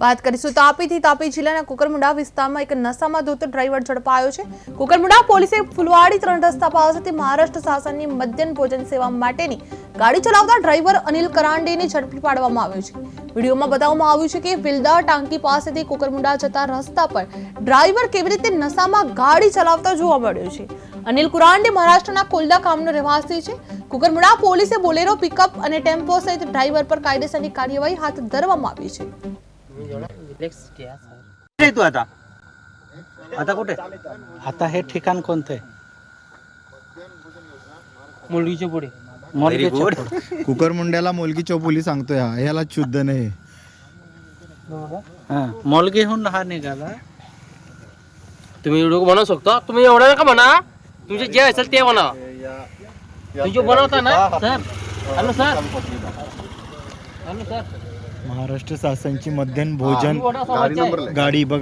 વાત કરીશું તાપીથી તાપી જિલ્લાના કુકરમુંડા વિસ્તારમાં એક નશામાં ધોતો ડ્રાઈવર ઝડપાયો છે। કુકરમુંડા પોલીસે ફુલવાડી 3 રસ્તા પાસેથી મહારાષ્ટ્ર શાસનની મધ્યાહન ભોજન સેવા માટેની ગાડી ચલાવતા ડ્રાઈવર અનિલ કરાંડેને ઝડપી પાડવામાં આવ્યો છે। વિડીયોમાં બતાવવામાં આવ્યું છે કે વિલદા ટાંકી પાસેથી કુકરમુંડા જતા રસ્તા પર ડ્રાઈવર કેવી રીતે નશામાં ગાડી ચલાવતા જોવા મળ્યો છે। અનિલ કુરાંડે મહારાષ્ટ્રના કોલદા ગામનો રહેવાસી છે। કુકરમુંડા પોલીસે બોલેરો પિકઅપ અને ટેમ્પો સહિત ડ્રાઈવર પર કાયદેસરની કાર્યવાહી હાથ ધરવામાં આવી છે। तू आता कुठे आता हे ठिकाण कोणते? मुलगीच्या पुढे मोलगीच्या पुढे. कुकरमुंड्याला मोलगी चौफुली सांगतोय हा, याला शुद्ध नाही। हा, मोलगीहून हा निघाला। तुम्ही व्हिडिओ बनवू शकता, तुम्ही एवढं नका म्हणा, तुमचे जे असेल ते म्हणा। तुम्ही जो बनवता ना sir, hello sir, hello sir, Maharashtra शासनची मध्याह्न भोजन गाडी गाडी बघ